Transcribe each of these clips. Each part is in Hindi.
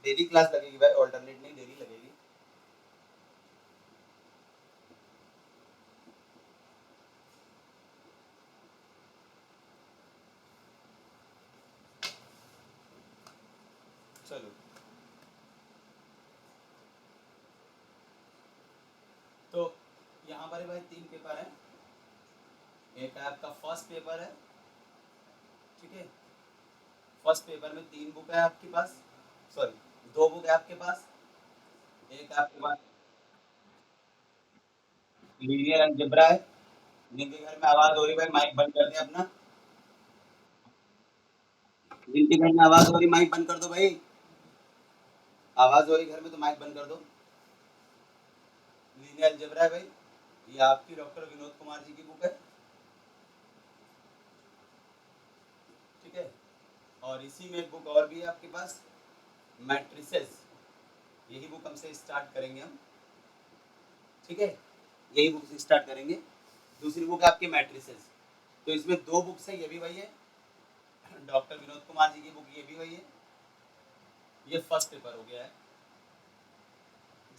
डेली क्लास लगेगी भाई, ऑल्टरनेट नहीं, डेली लगेगी। चलो, तो यहाँ पर भाई 3 पेपर है। एक है आपका फर्स्ट पेपर है, ठीक है। फर्स्ट पेपर में 3 बुक है आपके पास, सॉरी 2 बुक है आपके पास। एक आपके पास लीनियर अलजेब्रा है। जिनके घर में आवाज हो रही है भाई माइक बंद कर दे अपना। जिनके घर में आवाज हो रही माइक बंद कर दो भाई। आवाज हो रही घर में तो माइक बंद कर दो। लीनियर अलजेब्रा है भाई, ये आपकी डॉक्टर विनोद कुमार जी की बुक है, ठीक है। और इसी में एक बुक और भी है आपके पास, मैट्रिसेस। यही बुक हमसे स्टार्ट करेंगे हम, ठीक है। यही बुक से स्टार्ट करेंगे। दूसरी बुक है आपकी मैट्रिसेस। तो इसमें 2 बुक्स है, ये भी वही है, डॉक्टर विनोद कुमार जी की बुक ये भी वही है। ये फर्स्ट पेपर हो गया है।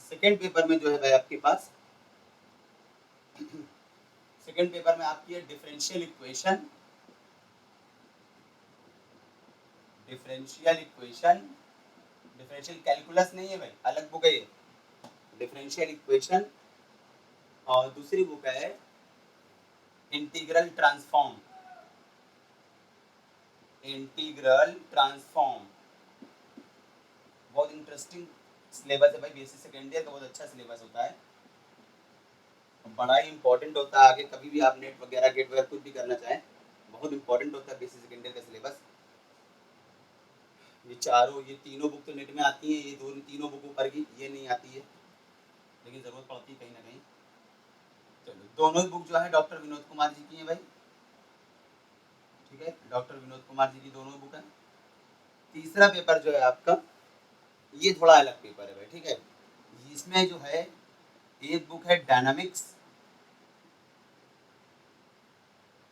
सेकेंड पेपर में जो है भाई आपके पास, सेकेंड पेपर में आपकी है differential equation. Differential equation, differential calculus नहीं है भाई, अलग बुक है ये, डिफरेंशियल इक्वेशन। और दूसरी बुक है इंटीग्रल ट्रांसफॉर्म। इंटीग्रल ट्रांसफॉर्म बहुत इंटरेस्टिंग सिलेबस है भाई, बीएससी सेकेंड ईयर का बहुत अच्छा सिलेबस होता है, बड़ा ही इंपॉर्टेंट होता है। आगे कभी भी आप नेट वगैरह गेट वगैरह कुछ भी करना चाहें, बहुत इंपॉर्टेंट होता है बीएससी सेकेंड ईयर का सिलेबस। ये चारों, ये तीनों बुक तो नेट में आती हैं, ये दो तीनों बुक ऊपर की ये नहीं आती है, लेकिन ज़रूरत पड़ती है कहीं ना कहीं। चलो, दोनों बुक जो है डॉक्टर विनोद कुमार जी की है भाई, ठीक है। डॉक्टर विनोद कुमार जी की दोनों बुक है। तीसरा पेपर जो है आपका, ये थोड़ा अलग पेपर है भाई, ठीक है। इसमें जो है एक बुक है डायनामिक्स,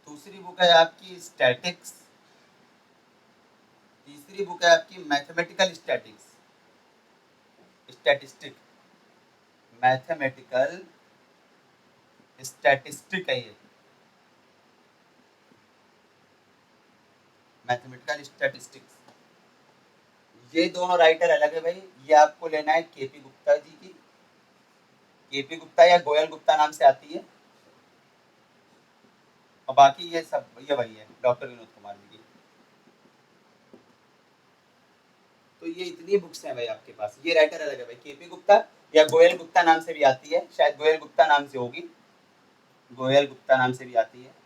दूसरी बुक है आपकी स्टैटिक्स, तीसरी बुक है आपकी mathematical statics, statistic, mathematical statistic है ये, मैथमेटिकल स्टैटिस्टिक्स। ये दोनों राइटर अलग है भाई। ये आपको लेना है केपी गुप्ता जी की, केपी गुप्ता या गोयल गुप्ता नाम से आती है। और बाकी ये सब ये वही है, डॉक्टर विनोद कुमार जी की। तो ये इतनी बुक्स हैं भाई आपके पास। ये राइटर अलग है भाई, केपी गुप्ता या गोयल गुप्ता नाम से भी आती है, शायद गोयल गुप्ता नाम से होगी, गोयल गुप्ता नाम से भी आती है।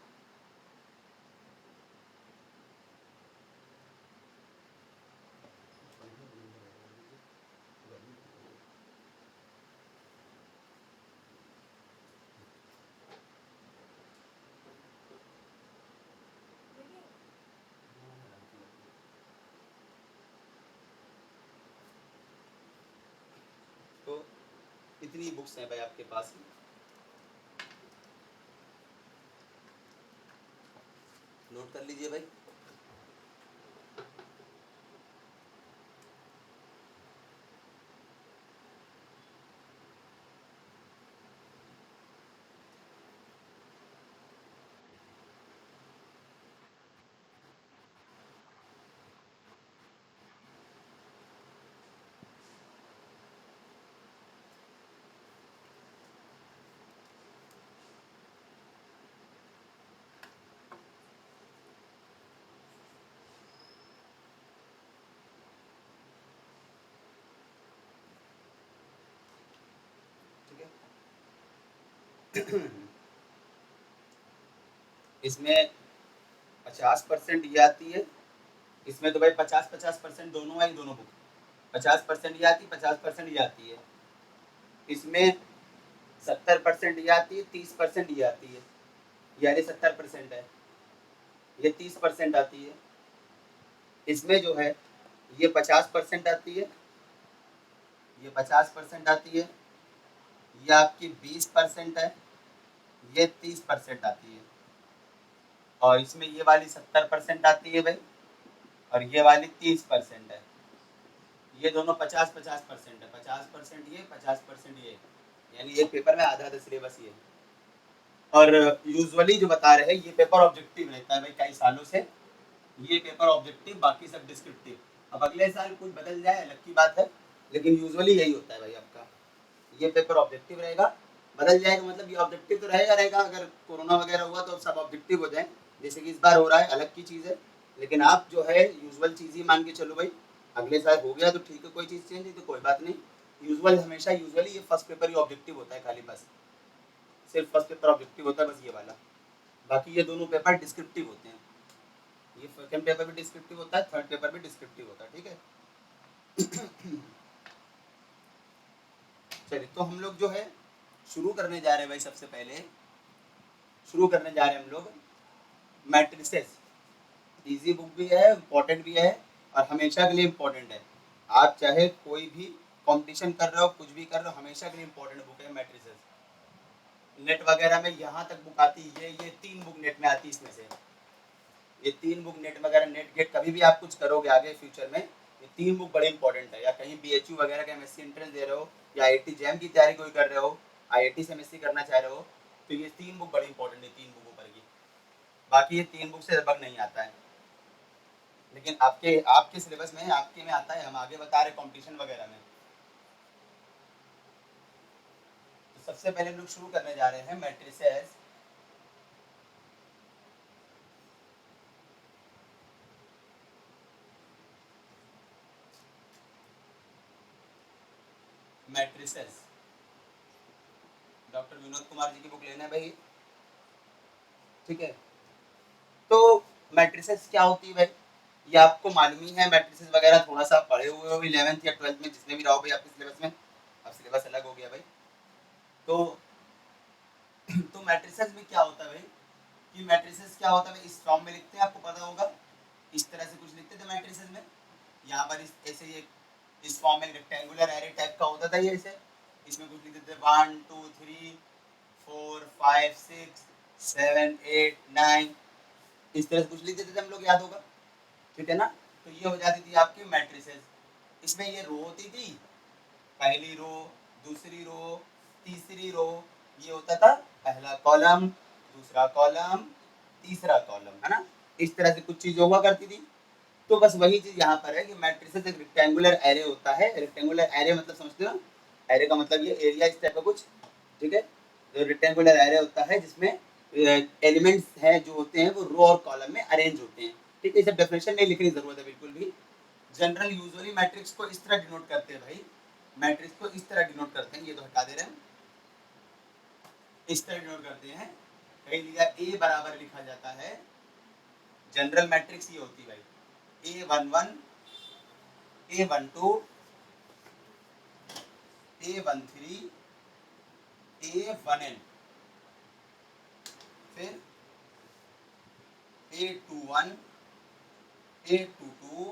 तो इतनी बुक्स हैं भाई आपके पास। नोट कर लीजिए भाई। ठीक है। इसमें 50% ये आती है। इसमें तो भाई 50-50% दोनों आई, दोनों बुक 50% ये आती, 50% ये आती है। इसमें 70% ये आती है, 30% ये आती है, यानी 70% है। ये 30% आती है। इसमें जो है ये 50% आती है, ये 50% आती है, ये आपकी 20% है, ये 30% आती है। और इसमें ये वाली 70% आती है भाई, और ये वाली 30% है। ये दोनों 50-50% है, 50% ये 50% ये, यानी एक पेपर में आधा आधा सिलेबस ये। और यूजुअली जो बता रहे हैं ये पेपर ऑब्जेक्टिव रहता है भाई कई सालों से, ये पेपर ऑब्जेक्टिव, बाकी सब डिस्क्रिप्टिव। अब अगले साल कुछ बदल जाए अलग की बात है, लेकिन यूजुअली यही होता है भाई आपका, ये पेपर ऑब्जेक्टिव रहेगा। बदल जाएगा मतलब ये ऑब्जेक्टिव तो रहेगा रहेगा, अगर कोरोना वगैरह हुआ तो सब ऑब्जेक्टिव हो जाए, जैसे कि इस बार हो रहा है, अलग की चीज़ है। लेकिन आप जो है यूजुअल चीज़ ही मान के चलो भाई, अगले साल हो गया तो ठीक है, कोई चीज़ चेंज नहीं तो कोई बात नहीं। यूजुअल हमेशा यूजुअली ये फर्स्ट पेपर ही ऑब्जेक्टिव होता है खाली, बस सिर्फ फर्स्ट पेपर ऑब्जेक्टिव होता है बस ये वाला। बाकी ये दोनों पेपर डिस्क्रिप्टिव होते हैं, ये सेकंड पेपर भी डिस्क्रिप्टिव होता है, थर्ड पेपर भी डिस्क्रिप्टिव होता है, ठीक है। चलिए तो हम लोग जो है शुरू करने जा रहे हैं भाई, सबसे पहले शुरू करने जा रहे हैं हम लोग मैट्रिसेस। इजी बुक भी है, इम्पोर्टेंट भी है, और हमेशा के लिए इम्पोर्टेंट है। आप चाहे कोई भी कंपटीशन कर रहे हो, कुछ भी कर रहे हो, हमेशा के लिए इम्पोर्टेंट बुक है मैट्रिसेस। नेट वगैरह में यहाँ तक बुक आती है, ये 3 बुक नेट में आती है इसमें से, ये 3 बुक नेट वगैरह, नेट गेट कभी भी आप कुछ करोगे आगे फ्यूचर में, ये 3 बुक बड़े इंपॉर्टेंट है। या कहीं BHU वगैरह का MSc एंट्रेंस दे रहे हो, या IIT जैम की तैयारी कोई कर रहे हो, IIT से MSc करना चाह रहे हो, तो ये 3 बुक बड़ी इंपॉर्टेंट है, 3 बुकों पर की। बाकी ये 3 बुक से लगभग नहीं आता है, लेकिन आपके आपके सिलेबस में, आपके में आता है, हम आगे बता रहे कॉम्पिटिशन वगैरह में। तो सबसे पहले हम लोग शुरू करने जा रहे हैं matrices. Matrices doctor Vinod Kumar ji की बुक लेना है भाई, ठीक है। तो मैट्रिसेस क्या होती है भाई, ये आपको मालूम ही है, मैट्रिसेस वगैरह थोड़ा सा पढ़े हुए हो 11th या 12th में, जिसमें भी रहो भाई आपके सिलेबस में। अब सिलेबस अलग हो गया भाई। तो तो मैट्रिसेस में क्या होता है भाई, कि मैट्रिसेस क्या होता है भाई, इस फॉर्म में लिखते हैं, आपको पता होगा इस तरह से कुछ लिखते थे मैट्रिसेस में। यहाँ पर ऐसे ये इस फॉर्म में रेक्टेंगुलर एरे टाइप का होता था ये, ऐसे इसमें कुछ लिखते थे 1 2 3 4 5 6 7 8 9, इस तरह से कुछ लिख देते थे हम लोग, याद होगा, ठीक है ना। तो ये हो जाती थी आपकी मैट्रिसेस। इसमें ये रो होती थी, पहली रो, दूसरी रो, तीसरी रो, ये होता था पहला कॉलम, दूसरा कॉलम, तीसरा कॉलम, है ना। इस तरह से कुछ चीज़ हुआ करती थी। तो बस वही चीज़ यहाँ पर है कि मैट्रिसेस एक रेक्टेंगुलर एरे होता है। रेक्टेंगुलर एरे मतलब समझते हो, एरे का मतलब ये एरिया इस टाइप का कुछ, ठीक है। तो रेक्टेंगुलर एरे होता है जिसमें एलिमेंट्स हैं जो होते हैं वो रो और कॉलम में अरेंज होते हैं, ठीक है। इसे डेफिनेशन नहीं लिखने की जरूरत है बिल्कुल भी। जनरल यूजुअली मैट्रिक्स को इस तरह डिनोट करते हैं भाई, मैट्रिक्स को इस तरह डिनोट करते हैं, ये तो हटा दे रहे हैं, इस तरह डिनोट करते हैं। कहीं लिखा ए बराबर लिखा जाता है, जनरल मैट्रिक्स ये होती है भाई, A11, A12, A13, A1n, फिर A21, A22,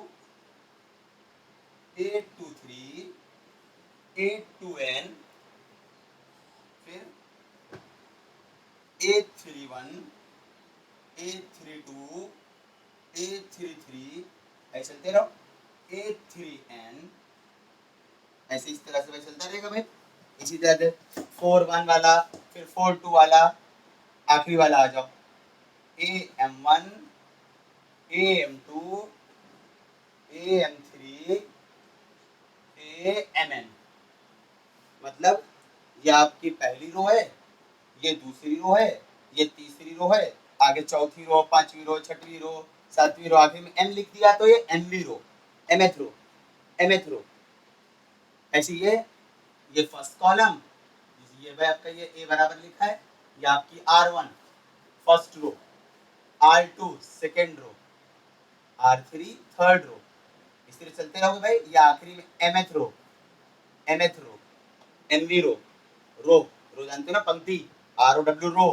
A23, A2n, फिर A31, A32, A33, ऐसे चलते रहो, A3n, ऐसे इस तरह से भाई चलता रहेगा भाई। इसी तरह से 4-1 वाला, फिर 4-2 वाला, आखिरी वाला आ जाओ AM1, AM2, AM3, AMN। मतलब ये आपकी पहली रो है, ये दूसरी रो है, ये तीसरी रो है, आगे चौथी रो, पांचवी रो, छठवीं रो, सातवीं रो, आखिर में एम लिख दिया तो ये एमवी रो, एमएथ रो, एमएथ रो। ऐसे ये फर्स्ट कॉलम, ये भाई आपका ये ए बराबर लिखा है, ये आपकी R1 first row, R2 second row, R3 third row, इस तरह चलते रहोगे भाई। ये आखिरी में एमएथ रो, एमएथ रो, एमवी रो, रो, रो जानते हो ना, पंक्ति, ROW रो,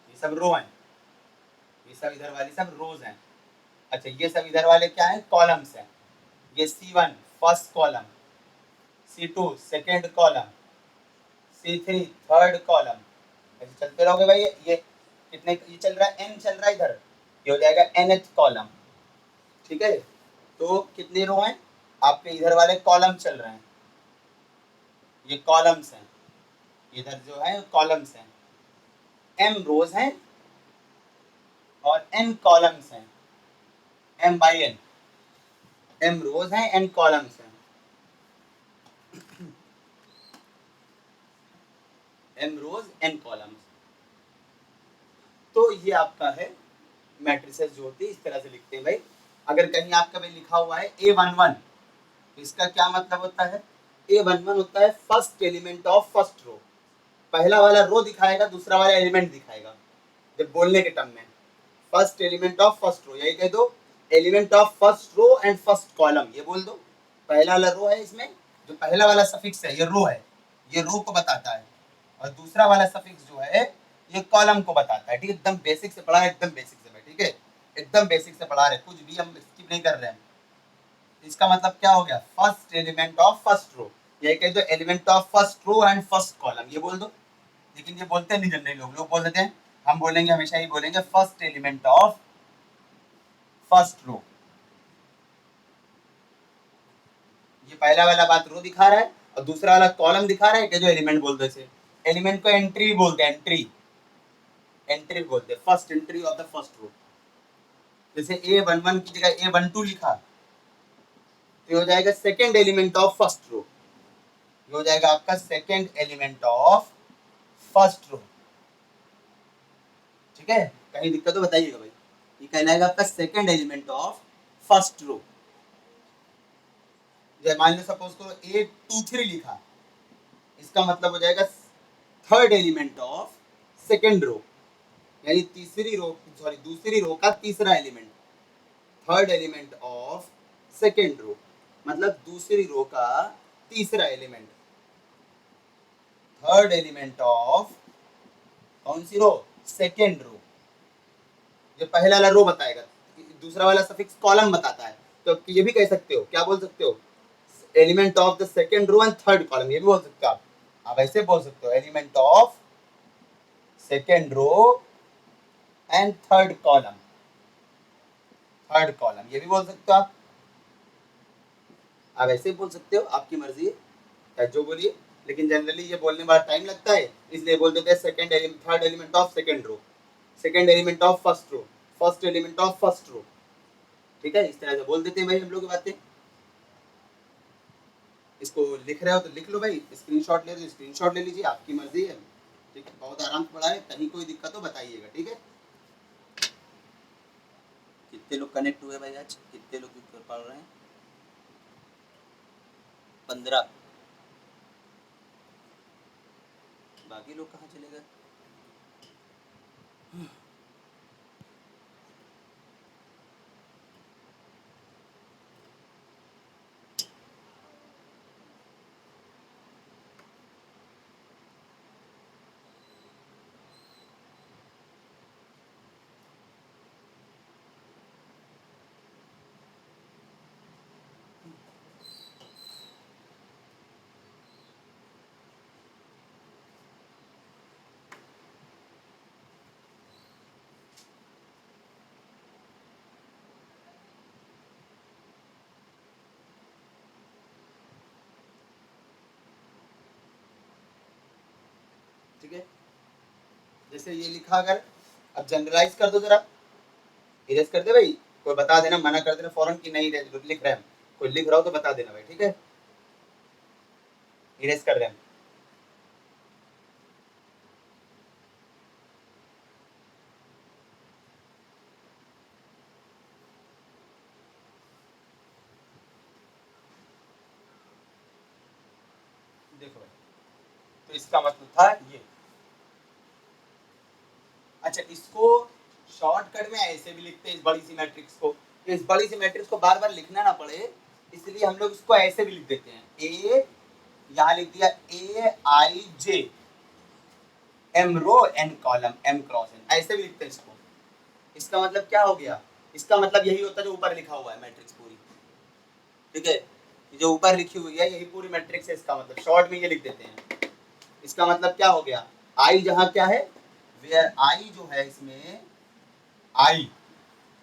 ये सब रो हैं, ये सब इधर वाली सब रोज हैं। अच्छा ये सब इधर वाले क्या हैं, कॉलम्स हैं। ये C1 first column, C2 second column, C3 third column, ऐसे चलते रहोगे भाई। ये कितने ये चल रहा है, n चल रहा है इधर, ये हो जाएगा nth कॉलम, ठीक है। तो कितने रो हैं, आपके इधर वाले कॉलम चल रहे हैं, ये कॉलम्स हैं, इधर जो है कॉलम्स हैं, m रोज हैं और n कॉलम्स हैं, m बाई n, m रोज हैं n कॉलम्स हैं, m रोज n कॉलम्स। तो ये आपका है मैट्रिसेस जो होती है इस तरह से लिखते हैं भाई। अगर कहीं आपका भाई लिखा हुआ है A11, तो इसका क्या मतलब होता है? A11 होता है first element of first row, पहला वाला रो दिखाएगा, दूसरा वाला एलिमेंट दिखाएगा जब बोलने के टर्म में। First element of first row, यही कह दो element of first row and first column, ये बोल दो। पहला वाला रो है, इसमें जो पहला वाला सफिक्स है ये रो है, ये रो को बताता है, और दूसरा वाला सफिक्स जो है ये कॉलम को बताता है। ठीक है, एकदम बेसिक से पढ़ा है, एकदम बेसिक से भाई, ठीक है, एकदम बेसिक से पढ़ा रहे, कुछ भी हम स्किप नहीं कर रहे हैं। इसका मतलब क्या हो गया? First element of first row, यही कह दो element of first row and first column, ये बोल दो। लेकिन ये बोलते नहीं जनरली लोग बोल देते हैं, हम बोलेंगे हमेशा ही बोलेंगे first element of first row. ये पहला वाला बात रो दिखा रहा है और दूसरा वाला कॉलम दिखा रहा है कि जो एलिमेंट बोल दो इसे। एलिमेंट को एंट्री बोलते हैं, एंट्री, एंट्री बोलते हैं, first entry of the first row. जैसे A11 की जगह A12 लिखा तो हो जाएगा second element of first row, ये हो जाएगा आपका second element of first row. ठीक है, कहीं दिक्कत तो बताइएगा भाई। ये कहना है आपका second element of first row. जैसे मान लो सपोज करो A23 लिखा, इसका मतलब हो जाएगा third element of second row, यानी तीसरी रो, सॉरी दूसरी रो का तीसरा element, third element of second row, मतलब दूसरी रो का तीसरा एलिमेंट, थर्ड एलिमेंट ऑफ कौन सी रो? Second row. जो पहला वाला रो बताएगा, दूसरा वाला सफिक्स कॉलम बताता है, तो ये भी कह सकते हो, क्या बोल सकते हो? Element of the second row and third column, ये भी बोल सकते हो आप ऐसे बोल सकते हो element of second row and third column, third column ये भी बोल सकते हो आप ऐसे बोल सकते हो, आपकी मर्जी है जो बोलिए। लेकिन जनरली ये बोलने में टाइम लगता है, इसलिए बोल देते हैं second element, third element of second row, second element of first row, first element of first row. ठीक है, इस तरह से बोल देते हैं भाई हम लोग बातें। इसको लिख रहे हो तो लिख लो भाई, स्क्रीनशॉट ले, स्क्रीनशॉट ले लीजिए, आपकी मर्जी है। ठीक है, बहुत आराम से पढ़ा है, कहीं कोई दिक्कत हो बताइएगा। ठीक है, कितने लोग कनेक्ट हुए भाई आज, कितने लोग पढ़ रहे हैं? 15। बाकी लोग कहाँ चले गए? ठीक है, जैसे ये लिखा, अगर अब जनरलाइज कर दो जरा, इरेज कर दे भाई, कोई बता देना, मना कर देना फौरन कि नहीं लिख रहे हैं, कोई लिख रहा हो तो बता देना भाई। ठीक है, इरेज कर रहे हैं। देखो भाई, तो इसका मतलब था ये। अच्छा, इसको शॉर्टकट में ऐसे भी लिखते हैं इस बड़ी सी मैट्रिक्स को, इस बड़ी सी मैट्रिक्स को बार बार लिखना ना पड़े, इसलिए हम लोग इसको ऐसे भी लिख देते हैं। ए यहाँ लिख दिया AIJ, M रो N column, M cross N, ऐसे भी लिखते हैं इसको। इसका मतलब क्या हो गया? इसका मतलब यही होता है जो ऊपर लिखा हुआ है मैट्रिक्स पूरी। ठीक है, जो ऊपर लिखी हुई है यही पूरी मैट्रिक्स है, इसका मतलब शॉर्ट में ये लिख देते हैं। इसका मतलब क्या हो गया? आई जहाँ क्या है, वेयर आई जो है इसमें, आई,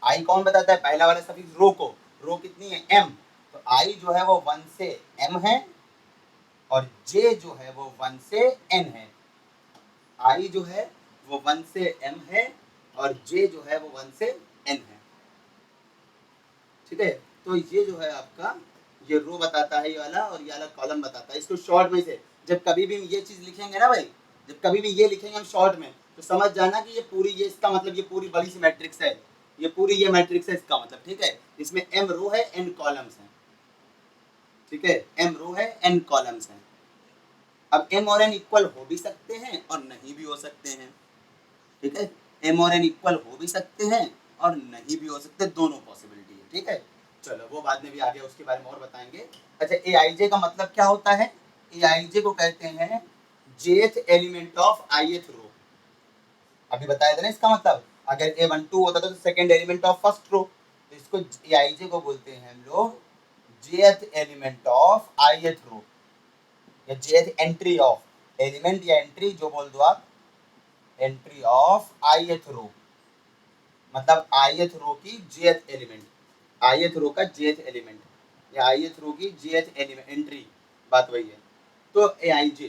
आई कौन बताता है? पहला वाला सफिक्स रो को, रो कितनी है? M, तो आई जो है वो 1 से m है और j जो है वो 1 से n है। आई जो है वो 1 से m है और j जो है वो 1 से n है। ठीक है, तो ये जो है आपका ये रो बताता है ये वाला, और ये वाला कॉलम बताता है। इसको शॉर्ट में से जब कभी भी ये चीज लिखेंगे ना भाई, जब कभी भी ये लिखेंगे हम शॉर्ट में, तो समझ जाना कि ये पूरी, ये इसका मतलब ये पूरी बड़ी सी मैट्रिक्स है, ये पूरी ये मैट्रिक्स है इसका मतलब। ठीक है, इसमें m रो है n कॉलम्स हैं। ठीक है, m रो है n कॉलम्स हैं। अब m और n इक्वल हो भी सकते हैं और नहीं भी हो सकते हैं। ठीक है, m और n इक्वल हो भी सकते हैं और नहीं भी हो सकते, दोनों पॉसिबिलिटी है। ठीक है, चलो वो बाद में भी आगे उसके बारे में और बताएंगे। अच्छा, ए आई जे का मतलब क्या होता है? ए आई जे को कहते हैं जेथ एलिमेंट ऑफ आईएथ रो। अभी बताया था ना इसका मतलब, अगर ए वन टू होता तो second element of first row, तो इसको ए आई जे को बोलते हैं हम लोग जेथ एलिमेंट ऑफ आईएथ रो, या जेथ एंट्री ऑफ, एलिमेंट या एंट्री जो बोल दो आप, एंट्री ऑफ आईएथ रो, मतलब ith रो की jth एलिमेंट, ith रो का jth एलिमेंट, या ith रो की jth एलिमेंट एंट्री, बात वही है। तो aij,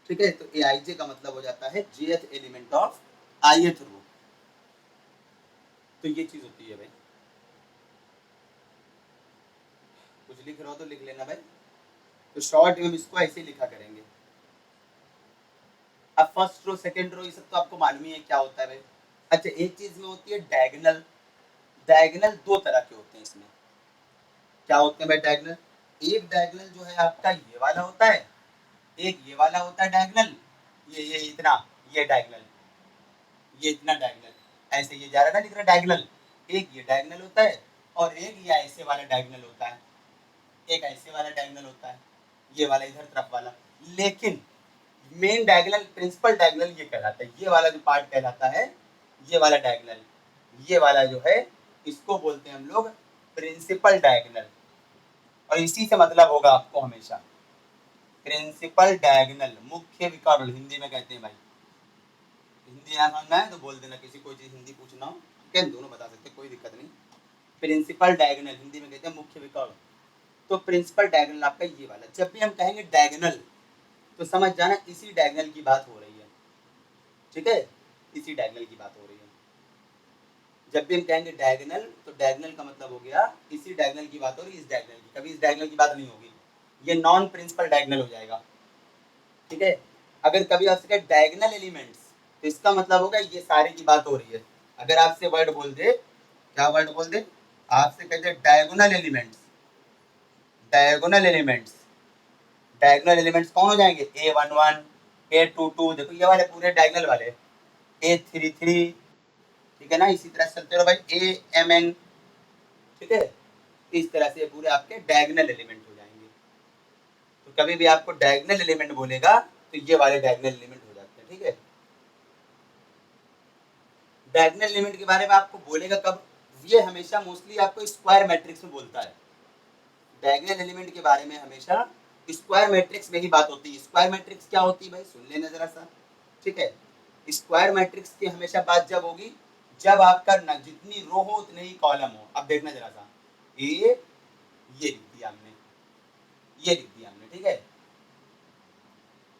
ठीक है, तो aij का मतलब हो जाता है jth एलिमेंट ऑफ ith रो। तो ये चीज होती है भाई। कुछ लिख रहे हो तो लिख लेना भाई। तो शॉर्ट में हम इसको ऐसे ही लिखा करेंगे। अब फर्स्ट रो सेकंड रो ये सब तो आपको मालूम ही है क्या होता है भाई। अच्छा, एक चीज में होती है डायगोनल। डायगोनल दो तरह के होते हैं इसमें। क्या होते हैं भाई डायगोनल? एक डायगोनल जो है आपका ये वाला होता है, एक ये वाला होता है डायगोनल, ये इतना, ये डायगोनल, ये इतना डायगोनल, ऐसे ये जा रहा है ना दिख रहा डायगोनल। एक ये डायगोनल होता है और एक ये ऐसे वाला डायगोनल होता है, एक ऐसे वाला डायगोनल होता है, ये वाला इधर तरफ वाला। लेकिन मेन डायगोनल, प्रिंसिपल डायगोनल ये कहलाता है, ये वाला जो पार्ट कहलाता है, ये वाला डायगोनल, ये वाला जो है इसको बोलते हैं हम लोग प्रिंसिपल डायगोनल। और इसी से मतलब होगा आपको हमेशा प्रिंसिपल डायगोनल, मुख्य विकर्ण हिंदी में कहते हैं भाई। हिंदी ना समझ में आए तो बोल देना, किसी कोई चीज हिंदी पूछना हो, ठीक है, दोनों बता सकते, कोई दिक्कत नहीं। प्रिंसिपल डायगोनल हिंदी में कहते हैं मुख्य विकर्ण। तो प्रिंसिपल डायगोनल आपका ये वाला, जब भी हम कहेंगे डायगोनल तो समझ जाना इसी डायगोनल की बात हो रही है। ठीक है, इसी डायगोनल की बात हो रही है। जब भी हम कहेंगे डायगोनल तो डायगोनल का मतलब हो गया इसी डायगोनल की बात हो रही है, इस डायगोनल की, कभी इस डायगोनल की बात नहीं होगी, ये नॉन प्रिंसिपल डायगोनल हो जाएगा। ठीक है, अगर कभी आपसे कहे डायगोनल एलिमेंट्स तो इसका मतलब होगा ये सारे की बात हो रही है। अगर आपसे वर्ड बोल दे, क्या वर्ड बोल दे, आपसे कहते हैं diagonal elements, diagonal elements, diagonal elements कौन हो जाएंगे? A11, A22, देखो ये वाले पूरे डायगोनल वाले, A33, ठीक है ना, इसी तरह से चलते रहो भाई, AMN, ठीक है, इस तरह से पूरे आपके डायगोनल एलिमेंट हो जाएंगे। तो कभी भी आपको डायगोनल एलिमेंट बोलेगा तो ये वाले डायगोनल एलिमेंट हो जाते हैं। ठीक है, डायगोनल एलिमेंट के बारे में आपको बोलेगा कब? ये हमेशा मोस्टली आपको स्क्वायर मैट्रिक्स में बोलता है। डायगोनल एलिमेंट के बारे में हमेशा स्क्वायर मैट्रिक्स में ही बात होती है। स्क्वायर मैट्रिक्स क्या होती है भाई, सुन लेना जरा सा। ठीक है, स्क्वायर मैट्रिक्स की हमेशा बात जब होगी जब आपका न जितनी रो हो उतने ही कॉलम हो। अब देखना जरा सा, ये लिख दिया हमने, ये लिख दिया हमने, ठीक है,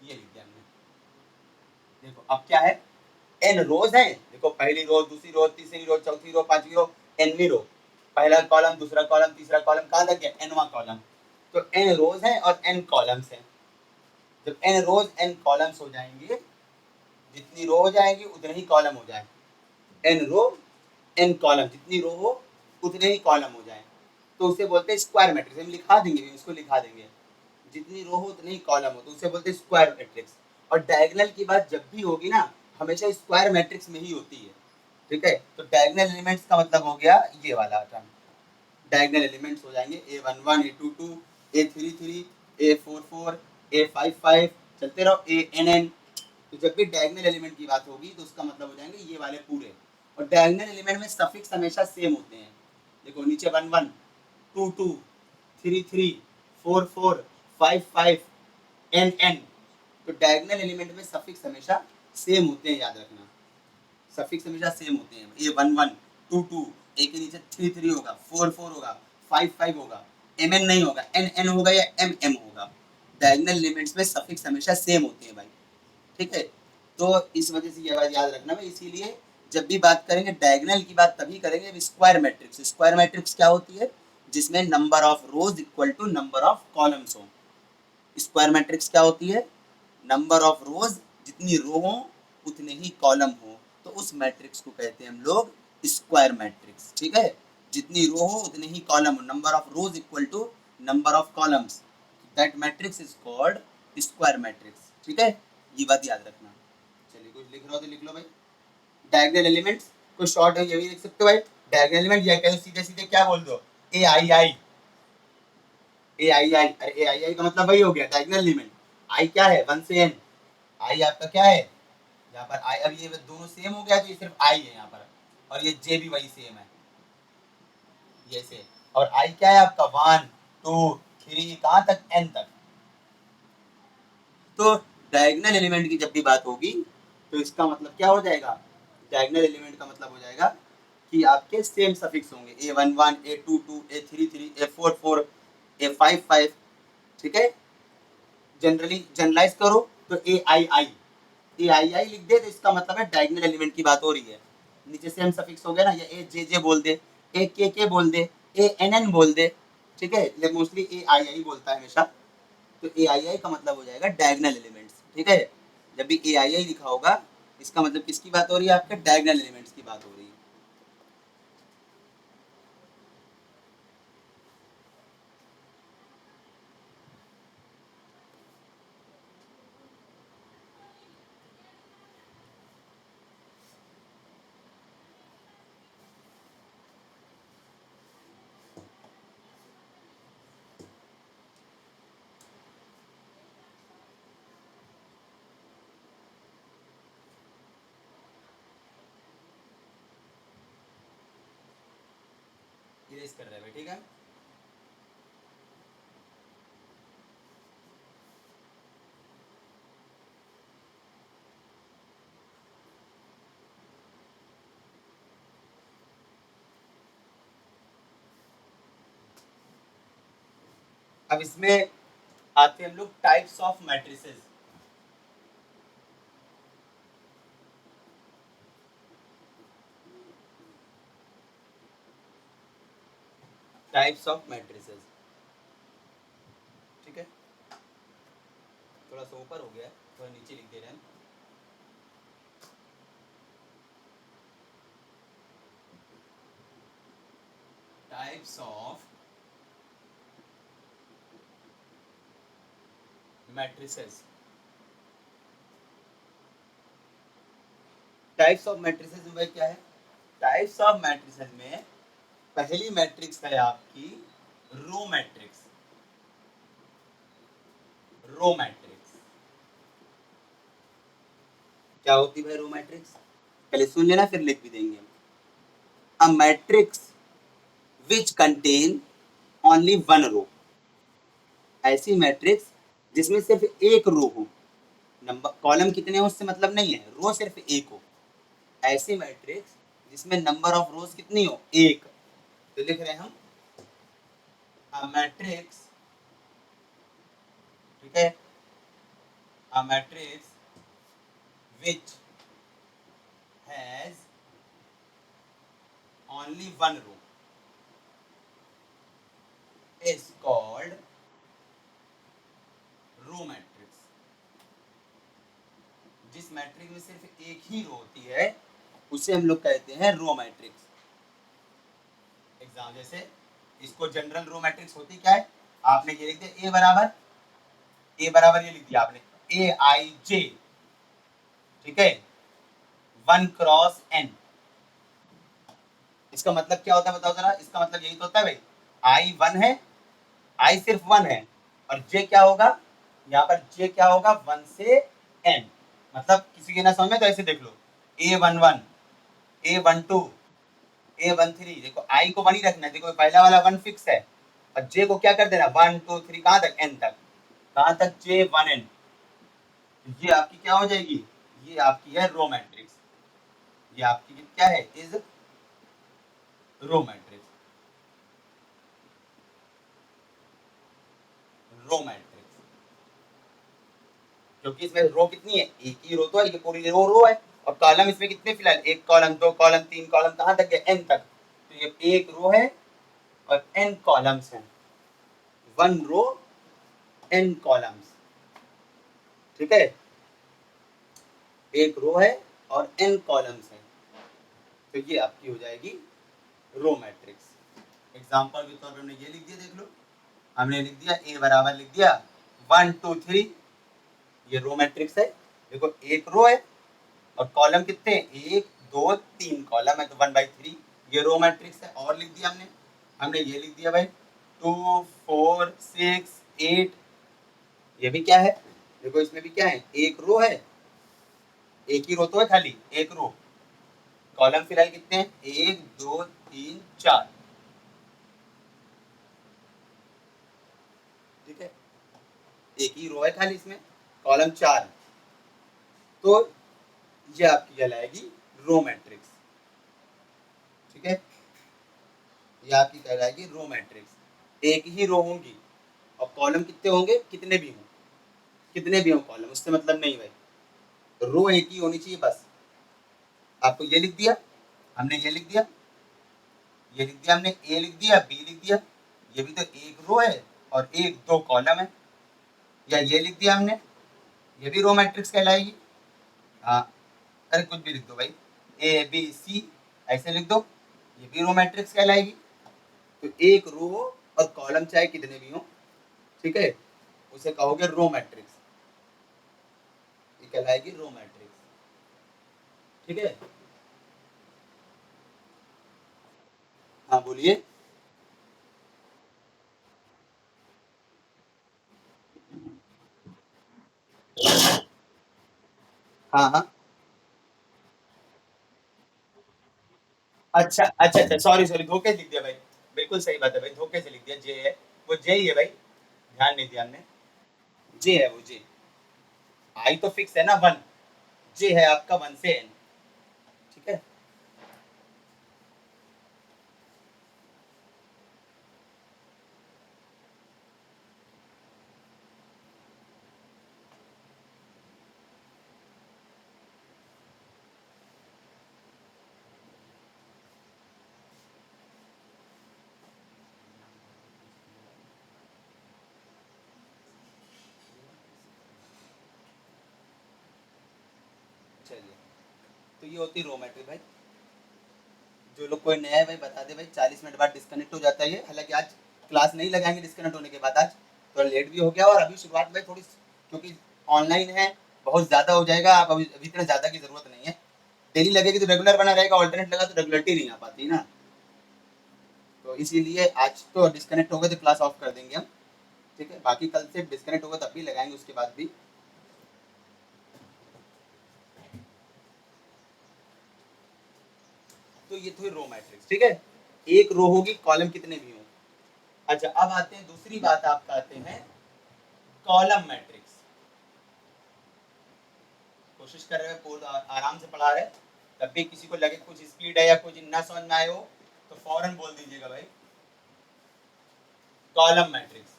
ये लिख दिया हमने। देखो अब क्या है, एन रोज हैं, देखो पहली रो, दूसरी रो, तीसरी रो, चौथी रो, पांचवी रो, एनवी रो, पहला कॉलम, दूसरा कॉलम, तीसरा कॉलम, कहां तक गया? एनवा कॉलम। तो एन रोज हैं और एन कॉलम्स हैं। जब एन रोज एन कॉलम्स हो जाएंगे, जितनी रो हो जाएगी उतने ही कॉलम हो जाए। एन रो एन कॉलम, जितनी रो हो उतने ही कॉलम हो जाए, तो उसे बोलते हैं स्क्वायर मैट्रिक्स। हम लिखा देंगे, इसको लिखा देंगे, जितनी रो हो उतने ही कॉलम हो, तो उसे बोलते हैं स्क्वायर मैट्रिक्स। और डायगोनल की बात जब भी होगी ना, हमेशा स्क्वायर मैट्रिक्स में ही होती है। ठीक है, तो डायगोनल एलिमेंट्स का मतलब हो गया ये वाला टर्म। डायगोनल एलिमेंट्स हो जाएंगे A11, A22, A33, A44, A55, चलते रहो, ANN। तो जब भी डायगोनल एलिमेंट की बात होगी तो उसका मतलब हो जाएंगे ये वाले पूरे। और डायगोनल एलिमेंट में सफिक्स हमेशा सेम होते हैं। देखो नीचे 11, 22, 33, 44, 55, NN। तो डायगोनल एलिमेंट में सफिक्स हमेशा सेम होते हैं, याद रखना, सफिक्स हमेशा सेम होते हैं। A11, 22, एक के नीचे 33 होगा, 44 होगा, 55 होगा, एम एन नहीं होगा, एन एन होगा या एम एम होगा। डायगोनल एलिमेंट्स में सफिक्स हमेशा सेम होते हैं भाई, ठीक है। तो इस वजह से ये बात याद रखना भाई, इसीलिए जब भी बात करेंगे डायगोनल की बात तभी करेंगे स्क्वायर मैट्रिक्स। स्क्वायर मैट्रिक्स क्या होती है? जिसमें number of rows equal to number of columns हो। स्क्वायर मैट्रिक्स क्या होती है? नंबर ऑफ रोज, जितनी रो हो उतने ही कॉलम हो, तो उस मैट्रिक्स को कहते हैं हम लोग स्क्वायर मैट्रिक्स, ठीक है। जितनी रो हो उतने ही कॉलम हो, number of rows equal to number of columns, that matrix is called square matrix, ठीक है। ये बात याद रखना। चलिए कुछ लिख रहा हो तो लिख लो भाई। डायगोनल एलिमेंट्स को शॉर्ट है ये भी लिख सकते हो भाई। डायगोनल एलिमेंट या कहो सीधे सीधे क्या बोल दो, ए आई आई। ए आई आई, अरे ए आई आई का मतलब वही हो गया डायगोनल एलिमेंट। आई क्या है? 1 से n। आई आपका क्या है यहाँ पर? आई, अब ये दोनों सेम हो गया तो ये सिर्फ आई है यहाँ पर, और ये जे भी वही सेम है ये से। और आई क्या है आपका? 1 2 3 कहाँ तक? n तक। तो डायगोनल एलिमेंट की जब भी बात होगी तो इसका मतलब क्या हो जाएगा? डायगोनल एलिमेंट का मतलब हो जाएगा कि आपके सेम सफिक्स होंगे, a11 a22 a33 a44 a55, ठीक है। जनरली जनरलाइज करो तो ए आई आई लिख दे तो इसका मतलब है डायगोनल एलिमेंट की बात हो रही है। नीचे सेम सफिक्स हो गया ना, या ए जे जे बोल दे, ए के बोल दे, ए एन एन बोल दे, ठीक है। लेकिन मोस्टली ए आई आई बोलता है हमेशा। तो ए आई आई का मतलब हो जाएगा डायगोनल एलिमेंट्स, ठीक है। जब भी ए आई आई लिखा होगा इसका मतलब किसकी बात हो रही है? आपके डायगोनल एलिमेंट्स की बात हो रही है। इरेज कर रहे हैं, ठीक है। अब इसमें आते हैं हम लोग types of matrices. Types of matrices, ठीक है। थोड़ा सा ऊपर हो गया है, थोड़ा नीचे लिख दे रहे हैं। Types of matrices. Types of matrices में भाई क्या है? टाइप्स ऑफ मैट्रिसेस में पहली मैट्रिक्स है आपकी रो मैट्रिक्स। रो मैट्रिक्स क्या होती है भाई? रो मैट्रिक्स पहले सुन लेना फिर लिख भी देंगे। A matrix which contain only one row. ऐसी मैट्रिक्स जिसमें सिर्फ एक रो हो, नंबर कॉलम कितने हो उससे मतलब नहीं है, रो सिर्फ एक हो। ऐसी मैट्रिक्स जिसमें नंबर ऑफ रोज कितनी हो? एक। तो लिख रहे हैं हम अ मैट्रिक्स, ठीक है। A matrix which has only one row is called row matrix. जिस मैट्रिक्स में सिर्फ एक ही रो होती है उसे हम लोग कहते हैं रो मैट्रिक्स। एग्जाम जैसे इसको जनरल रो मैट्रिक्स होती क्या है? आपने ये लिख दिया ए बराबर ये लिख दिया आपने ए आई जे, ठीक है, 1 × n। इसका मतलब क्या होता है बताओ जरा? इसका मतलब यही तो होता है भाई, आई 1 है, आई सिर्फ 1 है, और जे क्या होगा यहाँ पर? जे क्या होगा? 1 से n। मतलब किसी के ना समझ में तो ऐसे देख लो, A11 A12 A13, देखो आई को 1 ही रखना है, देखो पहला वाला 1 फिक्स है, और जे को क्या कर देना? 1 2 3 कहाँ तक? n तक। कहाँ तक? J1n। ये आपकी क्या हो जाएगी? ये आपकी है रो मैट्रिक्स। ये आपकी क्या है? Is row matrix. Row matrix, क्योंकि इसमें रो कितनी है, एक ही रो तो है, ये पूरी रो है, और कॉलम इसमें कितने फिलहाल, एक कॉलम, दो कॉलम, तीन कॉलम, कहाँ तक है, एन तक, तो ये एक रो है और एन कॉलम्स हैं, वन रो एन कॉलम्स, ठीक है, एक रो है और एन कॉलम्स हैं, तो ये आपकी हो जाएगी रो मैट्रिक्स। एग्जांपल के तौर पे हमने ये लिख दिया, देख लो, हमने लिख दिया ए बराबर लिख दिया 1 2 3, ये रो मैट्रिक्स है, देखो एक रो है और कॉलम कितने हैं, एक दो तीन कॉलम है, तो 1/3 ये रो मैट्रिक्स है। और लिख दिया हमने ये लिख दिया भाई 2 4 6 8, ये भी क्या है, देखो इसमें भी क्या है, एक रो है, एक ही रो तो है खाली, एक रो, कॉलम फिलहाल कितने हैं, एक दो तीन चार, ठीक है, एक ही रो है खाली इसमें, कॉलम चार, तो ये आपकी कहलाएगी रो मैट्रिक्स, ठीक है, ये आपकी कहलाएगी रो मैट्रिक्स। एक ही रो होंगी और कॉलम कितने होंगे, कितने भी हों, कितने भी हों कॉलम, उससे मतलब नहीं भाई, रो एक ही होनी चाहिए बस। आपको ये लिख दिया, हमने ये लिख दिया, ये लिख दिया हमने, ए लिख दिया, बी लिख दिया, ये भी तो एक रो है और एक दो कॉलम है, या ये लिख दिया हमने, ये भी रो मैट्रिक्स कहलाएगी, हाँ, अरे कुछ भी लिख दो भाई, ए बी सी ऐसे लिख दो, ये भी रो मैट्रिक्स कहलाएगी। तो एक रो और कॉलम चाहे कितने भी हो, ठीक है, उसे कहोगे रो मैट्रिक्स, ये कहलाएगी रो मैट्रिक्स, ठीक है। हाँ बोलिए। हाँ हाँ, अच्छा अच्छा अच्छा, सॉरी सॉरी, धोखे से लिख दिया भाई, बिल्कुल सही बात है भाई, धोखे से लिख दिया, जे है, वो जे ही है भाई, ध्यान नहीं दिया हमने, जे है वो, जे, आई तो फिक्स है ना 1, जे है आपका 1 से n, ठीक है। चलिए, तो ये होती रो मैट्रिक्स भाई, जो लोग कोई नया है भाई बता दे भाई, 40 मिनट बाद डिस्कनेक्ट हो जाता है ये, हालांकि आज क्लास नहीं लगाएंगे डिस्कनेक्ट होने के बाद, आज थोड़ा लेट भी हो गया, और अभी शुरुआत में थोड़ी, क्योंकि ऑनलाइन है, बहुत ज़्यादा हो जाएगा, आप अभी इतना ज़्यादा की ज़रूरत नहीं है, डेली लगेगी तो रेगुलर बना रहेगा, ऑल्टरनेट लगा तो रेगुलरिटी नहीं आ पाती ना, तो इसीलिए आज तो डिस्कनेक्ट हो गए तो क्लास ऑफ कर देंगे हम, ठीक है, बाकी कल से डिस्कनेक्ट होगा तब भी लगाएंगे उसके बाद भी। तो ये थी रो मैट्रिक्स, ठीक है, एक रो होगी, कॉलम कितने भी हों। अच्छा, अब आते हैं दूसरी बात, आपका आते हैं कॉलम मैट्रिक्स, कोशिश कर रहे हैं कोड आराम से पढ़ा रहे, तब भी किसी को लगे कुछ स्पीड है या कुछ ना समझ में आए हो तो फौरन बोल दीजिएगा भाई। Column matrix,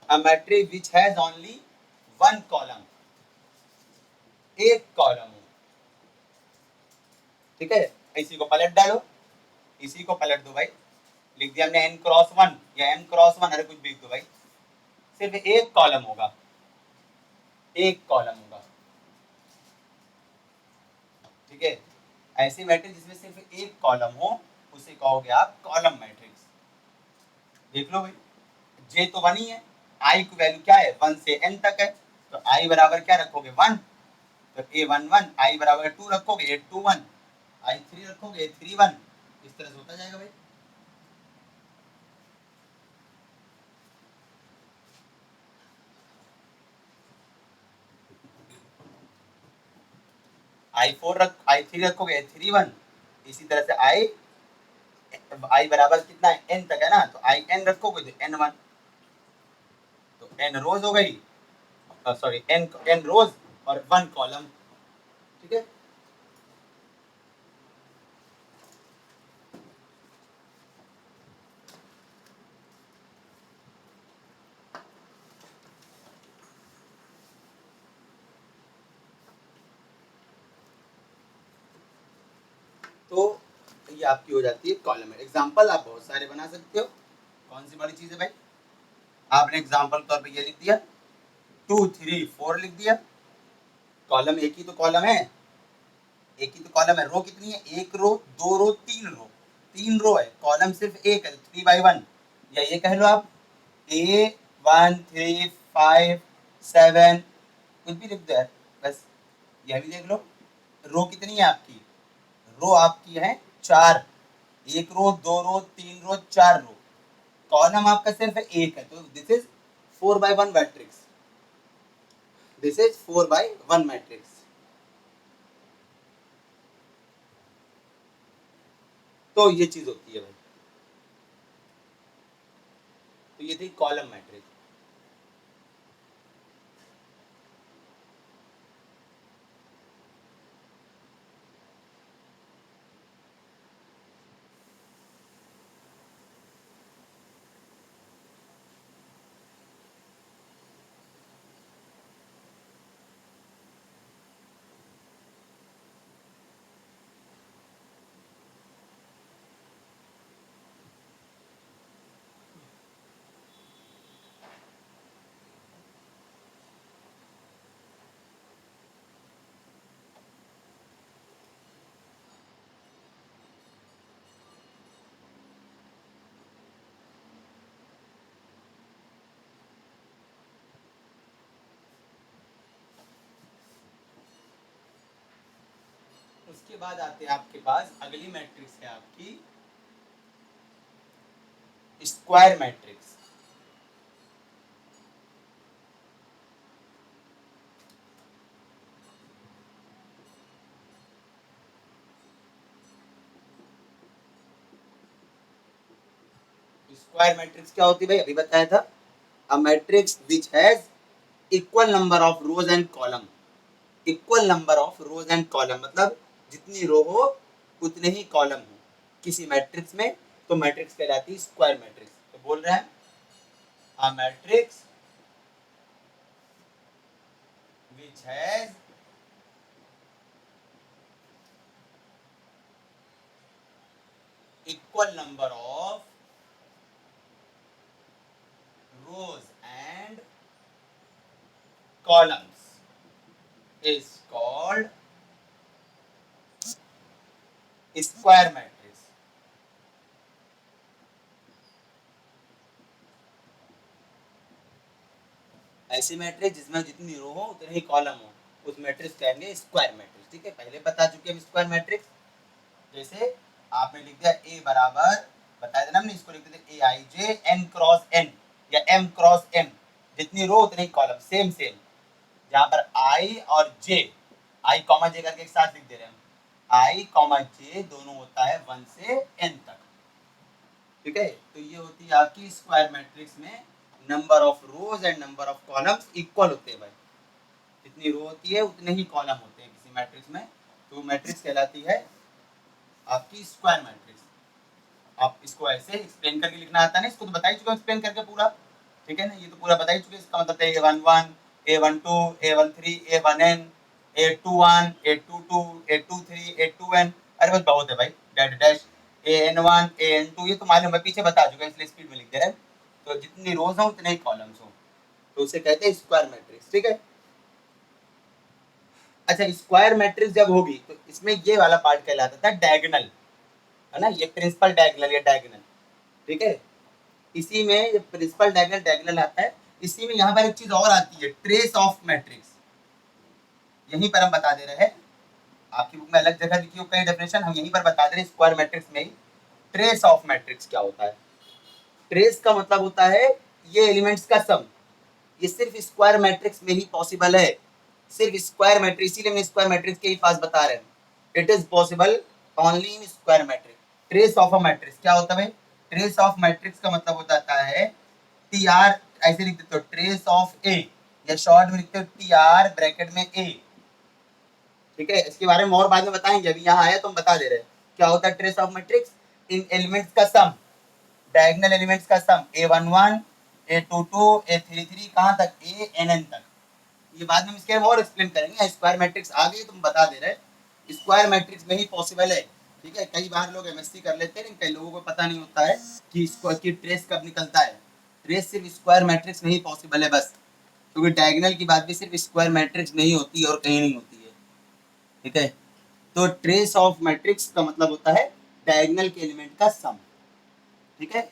a matrix which has only one column, एक कॉलम हो, ठीक है, इसी को पलट डालो, इसी को पलट दो भाई, लिख दिया हमने n×1 या m×1, अरे कुछ भी लिख दो भाई, सिर्फ एक कॉलम होगा, एक कॉलम होगा, ठीक है, ऐसी मैट्रिक्स जिसमें सिर्फ एक कॉलम हो उसे कहोगे आप कॉलम मैट्रिक्स। देख लो भाई, जे तो 1 ही है, आई की वैल्यू क्या है 1 से n तक है, तो आई बराबर क्या रखोगे 1, तो a11, आई बराबर 2 रखोगे a21, i3 रखोगे a31, इस तरह से होता जाएगा भाई। i3 रखोगे a31, इसी तरह से आई बराबर कितना है n तक है ना, तो आई n रखोगे तो n1, तो n रोज हो गई, सॉरी n रोज और 1 कॉलम, ठीक है। ये आपकी हो जाती है कॉलम। एग्जाम्पल आप बहुत सारे बना सकते हो। कौन सी बड़ी चीज है भाई? आपने एग्जाम्पल तौर पे ये लिख दिया, 2 3 4 लिख दिया। कॉलम एक ही तो कॉलम है, एक ही तो कॉलम है। रो कितनी है? एक रो, दो रो, तीन रो। तीन रो है, कॉलम सिर्फ एक है, 3/1। या ये कह लो आप A1 3 5 7, कुछ भी लिख दो यार, बस। यह भी देख लो, रो कितनी है आपकी? रो आपकी है 4। एक रो, दो रो, तीन रो, चार रो। कॉलम आपका सिर्फ एक है, तो this is 4/1 matrix. This is 4/1 matrix. तो ये चीज होती है भाई। तो ये थी कॉलम मैट्रिक्स। उसके बाद आते हैं आपके पास अगली मैट्रिक्स है आपकी स्क्वायर मैट्रिक्स। स्क्वायर मैट्रिक्स क्या होती है भाई? अभी बताया था, अ matrix which has equal number of rose and column. Equal number of rose and column मतलब जितनी रो हो उतने ही कॉलम हो किसी मैट्रिक्स में, तो मैट्रिक्स कहलाती है स्क्वायर मैट्रिक्स। तो बोल रहे हैं अ matrix which has equal number of rows and columns is called square matrix। ऐसी मैट्रिक्स जिसमें जितनी रो हो उतने ही कॉलम हो, उस मैट्रिक्स कहेंगे स्क्वायर मैट्रिक्स। ठीक है, पहले बता चुके हम स्क्वायर मैट्रिक्स। जैसे आपने लिख दिया ए बराबर, बताया था ना हमने, इसको लिख देते AIJ n क्रॉस n या m क्रॉस m, जितनी रो उतने ही कॉलम। सेम सेम, जहां पर I और J, I कॉमा J करके एक साथ लिख दे रहे हैं हम। I कॉमा J दोनों होता है 1 से n तक। ठीक है, तो ये होती है आपकी स्क्वायर मैट्रिक्स में number of rose and number of columns equal होते हैं भाई। जितनी रो होती है उतने ही कॉलम होते हैं किसी मैट्रिक्स में, तो मैट्रिक्स कहलाती है आपकी स्क्वायर मैट्रिक्स। आप इसको ऐसे एक्सप्लेन करके लिखना आता है ना, इसको तो बता ही चुके एक्सप्लेन करके पूरा। ठीक है ना, ये तो पूरा बता ही चुके। इसका मतलब है A11 A12 A13 A1n A21 A22 A23 A2n। अरे बस बहुत है भाई, डैश डैश AN1 AN2, ये तो मालूम है, पीछे बता चुके, इसलिए स्पीड में लिख दे रहे हैं। तो जितनी रोज हो उतने ही कॉलम्स हो, तो उसे कहते हैं स्क्वायर मैट्रिक्स। ठीक है, अच्छा स्क्वायर मैट्रिक्स जब होगी तो इसमें ये वाला पार्ट कहलाता था डायगोनल, है ना, ये प्रिंसिपल डायगोनल या डायगोनल। ठीक है, इसी में प्रिंसिपल डायगोनल डायगोनल आता है। इसी में यहाँ पर एक चीज और आती है, ट्रेस ऑफ मैट्रिक्स। यहीं पर हम बता दे रहे हैं, आपकी बुक में अलग जगह लिखी हो कई डेफिनेशन, हम यहीं पर बता दे रहे हैं स्क्वायर मैट्रिक्स में ही ट्रेस ऑफ मैट्रिक्स क्या होता है। ट्रेस का मतलब होता है ये एलिमेंट्स का सम। ये सिर्फ स्क्वायर मैट्रिक्स में ही पॉसिबल है, सिर्फ स्क्वायर मैट्रिक्स, इसीलिए हम स्क्वायर मैट्रिक्स के ही पास बता रहे हैं। It is possible only in square matrix. Trace of a matrix क्या होता है? ट्रेस ऑफ मैट्रिक्स का मतलब हो जाता है TR, ऐसे लिख देते हो ट्रेस ऑफ ए, या शॉर्ट में लिखते हो TR ब्रैकेट में A। ठीक है, इसके बारे में और बाद में बताएंगे, अभी यहाँ आया तो हम बता दे रहे हैं क्या होता है trace of matrix. In elements का सम, डायगोनल एलिमेंट्स का सम, A11 A22 A33 कहाँ तक, ANN तक। ये बाद में इसके और एक्सप्लेन करेंगे। स्क्वायर मैट्रिक्स आ गई तो हम बता दे रहे हैं स्क्वायर मैट्रिक्स में ही पॉसिबल है ठीक है, कई बार लोग एमएससी कर लेते हैं, कई लोगों को पता नहीं होता है कि स्क्वायर की ट्रेस कब निकलता है। ट्रेस सिर्फ स्क्वायर मैट्रिक्स में ही पॉसिबल है बस, क्योंकि डायगोनल की बात भी सिर्फ स्क्वायर मैट्रिक्स में ही होती है और कहीं नहीं होती है। ठीक है, तो ट्रेस ऑफ मैट्रिक्स का मतलब होता है डायगोनल के एलिमेंट का सम। ठीक है,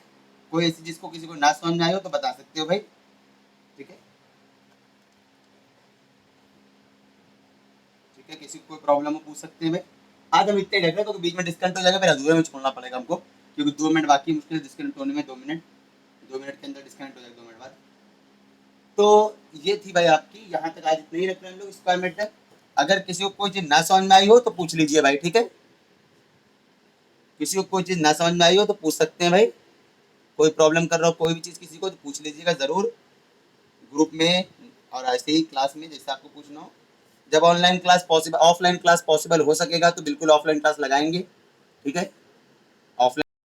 कोई ऐसी जिसको किसी को ना समझ में आए हो तो बता सकते हो भाई। ठीक है, ठीक है, किसी को कोई प्रॉब्लम हो पूछ सकते हैं भाई। आज हम इतने देख रहे हैं तो बीच में डिस्कनेक्ट हो जाएगा, फिर अधूरे में छोड़ना पड़ेगा हमको, क्योंकि 2 मिनट बाकी, मुश्किल डिस्कनेक्ट होने में 2 मिनट, 2 मिनट के अंदर डिस्कनेक्ट हो जाएगा 2 मिनट बाद। तो ये थी भाई आपकी, यहाँ तक आज इतना ही रख रहे हैं हम लोग स्क्वायर मैट्रिक्स। अगर किसी को कोई चीज ना समझ में आई हो तो पूछ लीजिए भाई। ठीक है, किसी को कोई चीज ना समझ में आई हो तो पूछ सकते हैं भाई। कोई प्रॉब्लम कर रहा हो कोई भी चीज किसी को तो पूछ लीजिएगा जरूर, ग्रुप में और ऐसे ही क्लास में जैसे आपको पूछना हो। जब online class possible, offline class possible हो सकेगा तो बिल्कुल ऑफलाइन क्लास लगाएंगे। ठीक है, ऑफलाइन